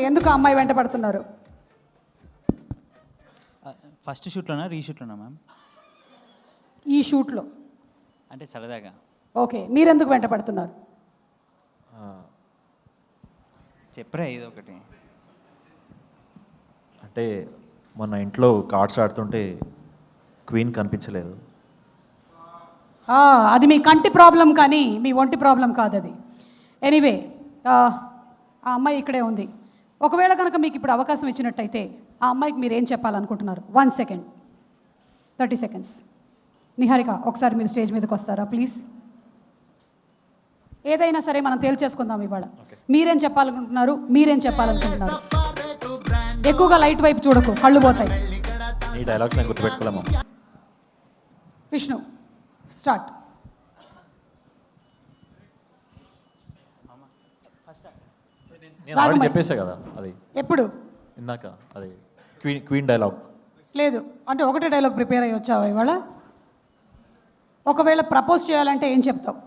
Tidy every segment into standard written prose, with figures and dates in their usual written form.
ఎందుకు ఆ అమ్మాయి వెంట పడుతున్నారు? ఫస్ట్ షూట్లోనా రీషూట్లోనా మ్యామ్? ఈ షూట్లో. అంటే సరదాగా. ఓకే, మీరెందుకు వెంట పడుతున్నారు? చెప్పరా ఇది ఒకటి. అంటే మొన్న ఇంట్లో కార్డ్స్ ఆడుతుంటే క్వీన్ కనిపించలేదు. అది మీ కంటి ప్రాబ్లం కానీ మీ ఒంటి ప్రాబ్లం కాదు అది. ఎనీవే, ఆ అమ్మాయి ఇక్కడే ఉంది. ఒకవేళ కనుక మీకు ఇప్పుడు అవకాశం ఇచ్చినట్టయితే ఆ అమ్మాయికి మీరు ఏం చెప్పాలనుకుంటున్నారు? 1 సెకండ్, 30 సెకండ్స్. నిహారిక, ఒకసారి మీరు స్టేజ్ మీదకి వస్తారా ప్లీజ్? ఏదైనా సరే మనం తేల్చేసుకుందాం ఇవాళ. మీరేం చెప్పాలనుకుంటున్నారు? ఎక్కువగా లైట్ వైపు చూడకు, కళ్ళు పోతాయి. ఈ డైలాగ్స్ నేను గుర్తుపెట్టుకోలేము. విష్ణు, స్టార్ట్. నేను ఆల్రెడీ చెప్పేసా కదా అది. ఎప్పుడు? ఇందాక అది క్వీన్ డైలాగ్. లేదు అంటే ఒకటే డైలాగ్ ప్రిపేర్ అయ్యి వచ్చావా ఇవాళ? ఒకవేళ ప్రపోజ్ చేయాలంటే ఏం చెప్తావు?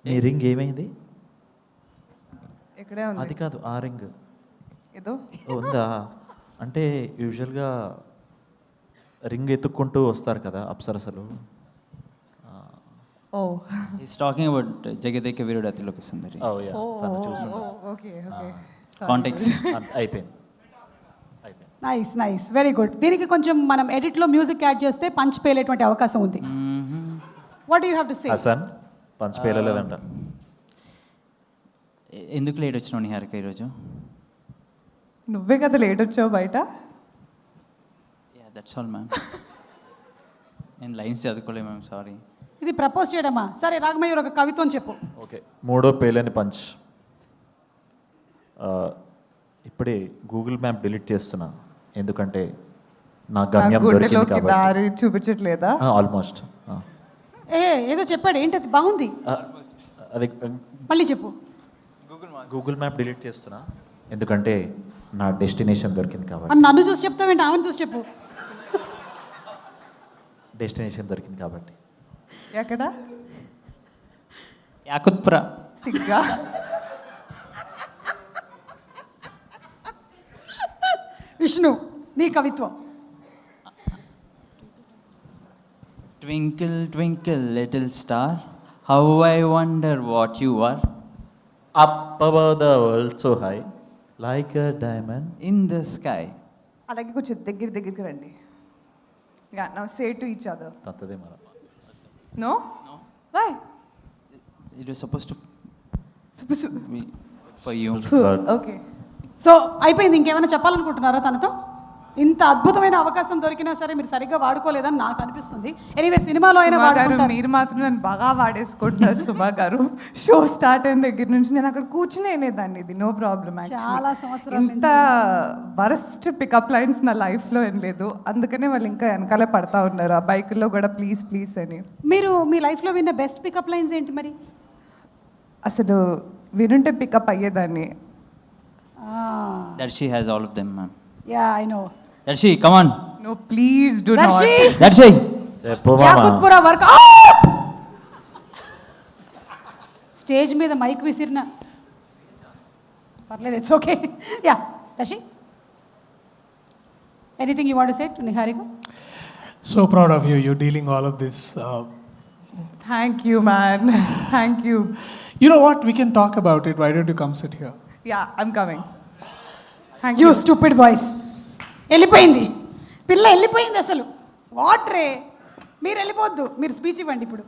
నీ రింగ్ ఏమైంది? ఇక్కడే ఉంది. అది కాదు, ఆ రింగ్ ఏదో ఉందా అంటే యూజువల్గా రింగ్ ఎత్తుక్కుంటూ వస్తారు కదా అప్సరసలు. Oh is talking about Jagadeka Veerudu Athiloka Sundari. Okay okay context అయిపోయింది. Nice nice, very good. దీనికి కొంచెం మనం ఎడిట్లో మ్యూజిక్ యాడ్ చేస్తే పంచ్ పేలేటువంటి అవకాశం ఉంది. What you have to say? Hasan punch పేలలేదంట. ఎందుకు లేట్ వచ్చినావు నిహారిక ఈరోజు? నువ్వే కదా లేట్ వచ్చావు బయట. Yeah that's all ma'am. నేను లైన్స్ చదువుకోలే మ్యామ్, సారీ. ఇది ప్రపోజ్ చేయడమా? సరే రాగమయ్య ఒక కవిత్వం చెప్పు. ఓకే, మూడో పేలని పంచ్. ఇప్పుడే గూగుల్ మ్యాప్ డిలీట్ చేస్తున్నా, ఎందుకంటే నా గమ్యం దొరికింది కాబట్టి. దారి చూపించట్లేదా? ఆల్మోస్ట్. ఏదో చెప్పాడు, ఏంటది? బాగుంది, అది మళ్ళీ చెప్పు. గూగుల్ మ్యాప్ డిలీట్ చేస్తున్నా ఎందుకంటే నా డెస్టినేషన్ దొరికింది కాబట్టి. నన్ను చూసి చెప్తావేంటి? ఆమెను చూసి చెప్పు. డెస్టినేషన్ దొరికింది కాబట్టి. ఎక్కడ? యాకుత్పుర. సిగ్గా. విష్ణు, నీ కవిత్వం. Twinkle, twinkle, little star, how I wonder what you are. Up above the world so high, like a diamond In the sky. అలాగే కొంచెం దగ్గరికి రండి. Yeah now say to each other. తత్తదే మన. No why? It was supposed to సుపు be for you. Okay. So అయిపోయింది. ఇంకేమైనా చెప్పాలనుకుంటున్నారా తనతో? ఇంత అద్భుతమైన అవకాశం దొరికినా సరే మీరు సరిగ్గా వాడుకోలేదని నాకు అనిపిస్తుంది. ఎనీవే, సినిమాలో అయినా వాడుకుంటారు. మీరు మాత్రం నన్ను బాగా వాడేసుకుంటున్నారు సుమా గారు. షో స్టార్ట్ అయిన దగ్గర నుంచి నేను అక్కడ కూర్చుని అయినేదాన్ని. ఇది నో ప్రాబ్లం. చాలా సంవత్సరాల ఇంత వరస్ట్ పికప్ లైన్స్ నా లైఫ్లో ఏం లేదు. అందుకనే వాళ్ళు ఇంకా వెనకాలే పడతా ఉన్నారు ఆ బైకుల్లో కూడా ప్లీజ్ ప్లీజ్ అని. మీరు మీ లైఫ్లో విన్న బెస్ట్ పికప్ లైన్స్ ఏంటి మరి? అసలు వినుంటే పికప్ అయ్యేదాన్ని. Darshi has all of them, ma'am. Yeah I know. Darshi, come on. No please do not. Darshi. చెప్పు మామ. యాకుత్పుర వర్క్. స్టేజ్ మీద మైక్ విసిరిన పర్లేదు, it's okay. Yeah Darshi, anything you want to say to Niharika? So proud of you. You're dealing all of this. Thank you man, thank you. You know what? We can talk about it. Why don't you come sit here? Yeah I'm coming. Thank you you. Stupid boys. వెళ్ళిపోయింది పిల్ల, వెళ్ళిపోయింది అసలు. What రే, మీరు వెళ్ళిపోవద్దు, మీరు speech ఇవ్వండి ఇప్పుడు.